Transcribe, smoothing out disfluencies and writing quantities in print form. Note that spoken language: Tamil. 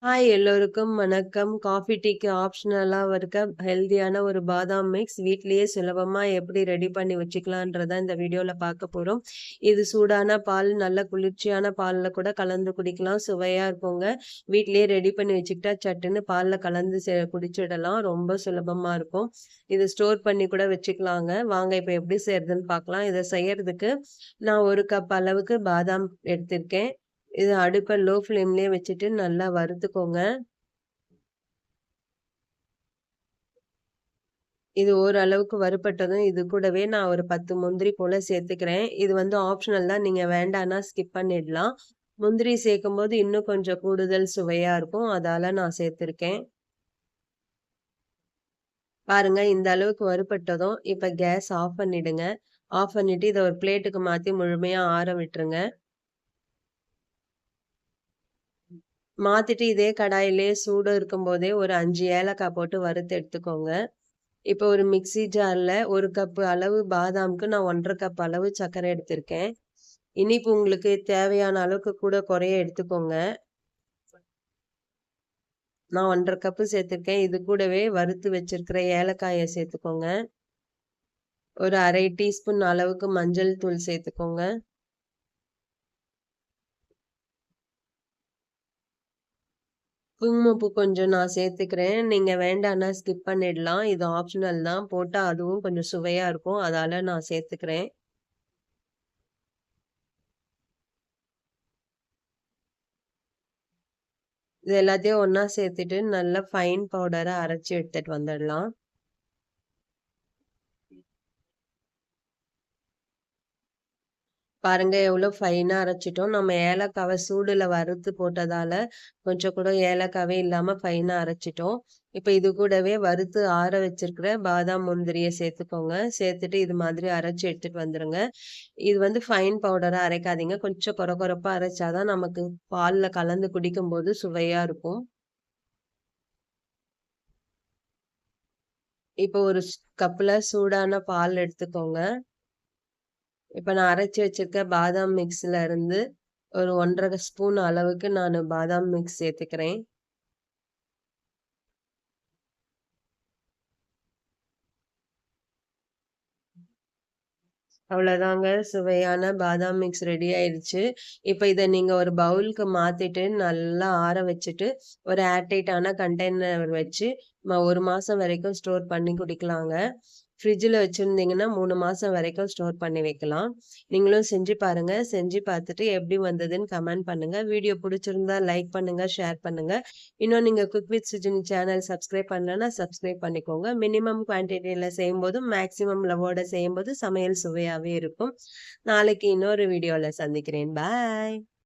ஹாய் எல்லோருக்கும் வணக்கம். காஃபி, டீக்கு ஆப்ஷனலா இருக்க ஹெல்தியான ஒரு பாதாம் மிக்ஸ் வீட்லயே சுலபமா எப்படி ரெடி பண்ணி வச்சுக்கலான்றத இந்த வீடியோல பார்க்க போறோம். இது சூடான பால், நல்ல குளிர்ச்சியான பால்ல கூட கலந்து குடிக்கலாம். சுவையா இருக்குங்க. வீட்லயே ரெடி பண்ணி வச்சுக்கிட்டா சட்டுன்னு பால்ல கலந்து குடிச்சிடலாம். ரொம்ப சுலபமா இருக்கும். இது ஸ்டோர் பண்ணி கூட வச்சுக்கலாங்க. வாங்க இப்ப எப்படி செய்றதுன்னு பார்க்கலாம். இத செய்யறதுக்கு நான் 1 கப் அளவுக்கு பாதாம் எடுத்திருக்கேன். இது அடுப்ப லோ ஃப்ளேம்லயே வச்சுட்டு நல்லா வறுத்துக்கோங்க. இது ஓரளவுக்கு வறுபட்டதும், இது கூடவே நான் ஒரு 10 முந்திரி போல சேர்த்துக்கிறேன். இது வந்து ஆப்ஷனல் தான். நீங்க வேண்டான்னா ஸ்கிப் பண்ணிடலாம். முந்திரி சேர்க்கும்போது இன்னும் கொஞ்சம் கூடுதல் சுவையா இருக்கும். அதால நான் சேர்த்துருக்கேன். பாருங்க இந்த அளவுக்கு வறுபட்டதும், இப்ப கேஸ் ஆஃப் பண்ணிடுங்க. ஆஃப் பண்ணிட்டு இத ஒரு பிளேட்டுக்கு மாத்தி முழுமையா ஆற விட்டுருங்க. மாத்திட்டு இதே கடாயிலேயே சூடு இருக்கும்போதே ஒரு 5 ஏலக்காய் போட்டு வறுத்து எடுத்துக்கோங்க. இப்போ ஒரு மிக்ஸி ஜார்ல 1 கப் அளவு பாதாம்க்கு நான் 1 1/2 கப் அளவு சர்க்கரை எடுத்திருக்கேன். இனிப்பு உங்களுக்கு தேவையான அளவுக்கு கூட குறைய எடுத்துக்கோங்க. நான் 1 1/2 கப்பு சேர்த்திருக்கேன். இது கூடவே வறுத்து வச்சிருக்கிற ஏலக்காய சேர்த்துக்கோங்க. ஒரு 1/2 டீஸ்பூன் அளவுக்கு மஞ்சள் தூள் சேர்த்துக்கோங்க. குங்குமப்பூ கொஞ்சம் நான் சேர்த்துக்கிறேன். நீங்க வேண்டான்னா ஸ்கிப் பண்ணிடலாம். இது ஆப்ஷனல் தான். போட்டா அதுவும் கொஞ்சம் சுவையா இருக்கும். அதால நான் சேர்த்துக்கிறேன். இது எல்லாத்தையும் ஒண்ணா சேர்த்துட்டு நல்லா ஃபைன் பவுடரா அரைச்சு எடுத்துட்டு வந்துடலாம். பாருங்க எவ்வளோ ஃபைனா அரைச்சுட்டோம். நம்ம ஏலக்காவ சூடுல வறுத்து போட்டதால, கொஞ்சம் கூட ஏலக்காவே இல்லாம ஃபைனா அரைச்சுட்டோம். இப்ப இது கூடவே வறுத்து ஆற வச்சிருக்கிற பாதாம், முந்திரிய சேர்த்துக்கோங்க. சேர்த்துட்டு இது மாதிரி அரைச்சு எடுத்துட்டு வந்துருங்க. இது வந்து ஃபைன் பவுடரா அரைக்காதீங்க. கொஞ்சம் கொர கொரப்பா அரைச்சா தான் நமக்கு பால்ல கலந்து குடிக்கும்போது சுவையா இருக்கும். இப்போ ஒரு கப்ல சூடான பால் எடுத்துக்கோங்க. இப்ப நான் அரைச்சு வச்சிருக்க பாதாம் மிக்ஸ்ல இருந்து ஒரு 1 1/2 ஸ்பூன் அளவுக்கு நானு பாதாம் மிக்ஸ் சேர்த்துக்கிறேன். அவ்வளோதாங்க சுவையான பாதாம் மிக்ஸ் ரெடி ஆயிடுச்சு. இப்ப இத நீங்க ஒரு பவுலுக்கு மாத்திட்டு நல்லா ஆற வச்சுட்டு, ஒரு ஏர்டைட்டான கண்டெய்னர் வச்சு 1 மாசம் வரைக்கும் ஸ்டோர் பண்ணி குடிக்கலாங்க. ஃப்ரிட்ஜ்ல வச்சிருந்தீங்கன்னா 3 மாசம் வரைக்கும் ஸ்டோர் பண்ணி வைக்கலாம். நீங்களும் செஞ்சு பாருங்க. செஞ்சு பார்த்துட்டு எப்படி வந்ததுன்னு கமெண்ட் பண்ணுங்க. வீடியோ புடிச்சிருந்தா லைக் பண்ணுங்க, ஷேர் பண்ணுங்க. இன்னும் நீங்க cook with Sujini channel subscribe பண்ணலன்னா சப்ஸ்கிரைப் பண்ணிக்கோங்க. மினிமம் குவான்டிட்டில செய்யும்போது, மேக்ஸிமம் லவோட செய்யும்போது சமையல் சுவையாவே இருக்கும். நாளைக்கு இன்னொரு வீடியோல சந்திக்கிறேன். பாய்.